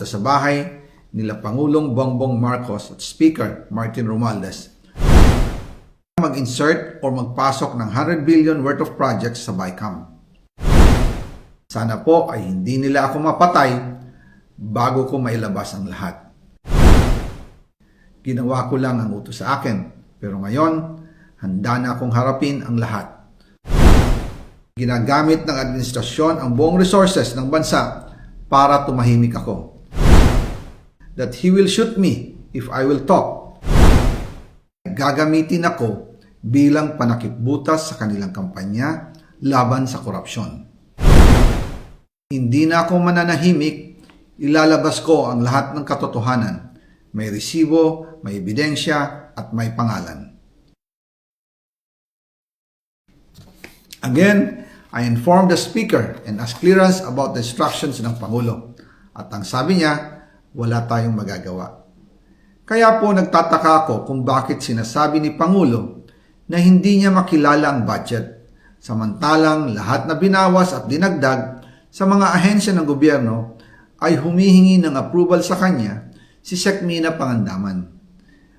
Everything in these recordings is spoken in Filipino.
sa bahay nila Pangulong Bongbong Marcos at Speaker Martin Romualdez mag-insert o magpasok ng 100 billion worth of projects sa BICAM. Sana po ay hindi nila ako mapatay bago ko mailabas ang lahat. Ginawa ko lang ang utos sa akin, pero ngayon, handa na akong harapin ang lahat. Ginagamit ng administrasyon ang buong resources ng bansa para tumahimik ako. That he will shoot me if I will talk. Gagamitin ako bilang panakipbutas sa kanilang kampanya laban sa korupsyon. Hindi na ako mananahimik, ilalabas ko ang lahat ng katotohanan. May resibo, may ebidensya, at may pangalan. Again, I informed the Speaker and asked clearance about the instructions ng Pangulo. At ang sabi niya, wala tayong magagawa. Kaya po nagtataka ako kung bakit sinasabi ni Pangulo na hindi niya makilala ang budget, samantalang lahat na binawas at dinagdag sa mga ahensya ng gobyerno ay humihingi ng approval sa kanya si Sekmina Pangandaman.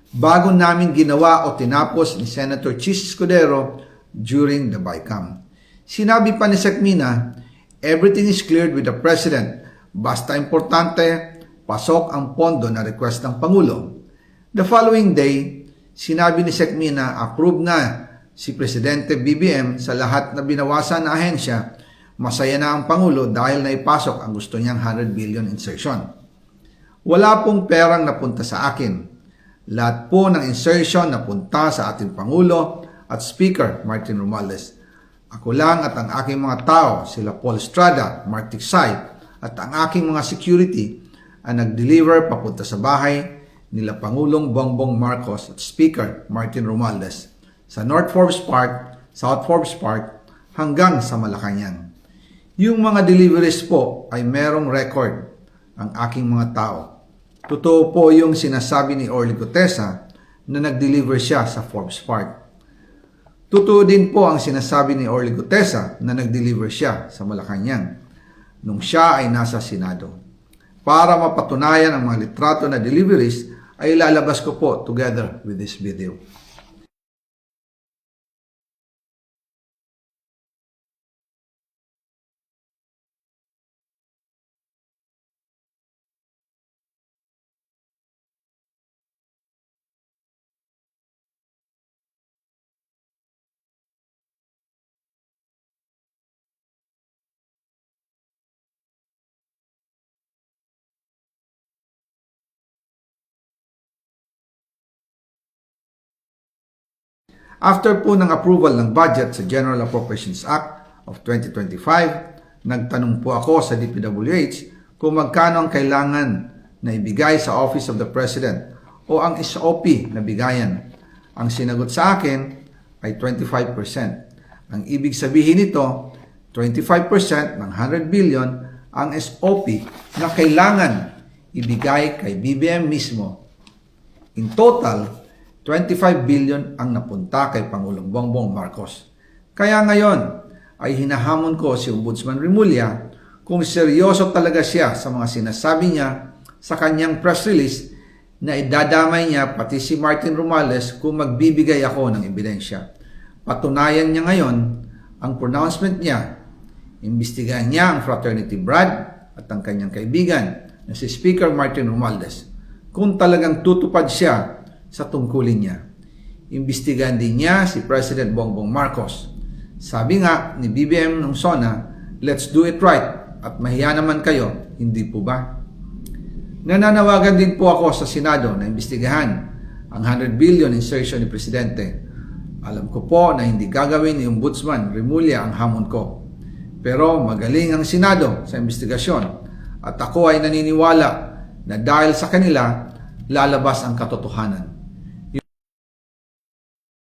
Bago namin ginawa o tinapos ni Senator Chis Escudero during the BICAM. Sinabi pa ni Sekmina, everything is cleared with the President, basta importante, pasok ang pondo na request ng Pangulo. The following day, sinabi ni Sekmina, approve na si Presidente BBM sa lahat na binawasan na ahensya. Masaya na ang Pangulo dahil naipasok ang gusto niyang 100 billion insertion. Wala pong perang napunta sa akin. Lahat po ng insertion napunta sa ating Pangulo at Speaker Martin Romualdez. Ako lang at ang aking mga tao, sila Paul Estrada, Mark Tiksay, at ang aking mga security ang nag-deliver papunta sa bahay nila Pangulong Bongbong Marcos at Speaker Martin Romualdez sa North Forbes Park, South Forbes Park hanggang sa Malacanang. Yung mga deliveries po ay merong record ang aking mga tao. Totoo po yung sinasabi ni Orly Gutesa na nag-deliver siya sa Forbes Park. Totoo din po ang sinasabi ni Orly Gutesa na nag-deliver siya sa Malacanang nung siya ay nasa Senado. Para mapatunayan ang mga litrato na deliveries ay ilalabas ko po together with this video. After po ng approval ng budget sa General Appropriations Act of 2025, nagtanong po ako sa DPWH kung magkano ang kailangan na ibigay sa Office of the President o ang SOP na bigayan. Ang sinagot sa akin ay 25%. Ang ibig sabihin nito, 25% ng 100 billion ang SOP na kailangan ibigay kay BBM mismo. In total, 25 billion ang napunta kay Pangulong Bongbong Marcos. Kaya ngayon ay hinahamon ko si Ombudsman Remulla kung seryoso talaga siya sa mga sinasabi niya sa kanyang press release na idadamay niya pati si Martin Romualdez kung magbibigay ako ng ebidensya. Patunayan niya ngayon ang pronouncement niya. Imbestigahan niya ang fraternity Brad at ang kanyang kaibigan na si Speaker Martin Romualdez kung talagang tutupad siya sa tungkulin niya. Imbestigahan din niya si President Bongbong Marcos. Sabi nga ni BBM ng SONA, let's do it right at mahiya naman kayo, hindi po ba? Nananawagan din po ako sa Senado na imbestigahan ang 100 billion insertion ni Presidente. Alam ko po na hindi gagawin ni Ombudsman Remulla ang hamon ko. Pero magaling ang Senado sa imbestigasyon at ako ay naniniwala na dahil sa kanila, lalabas ang katotohanan.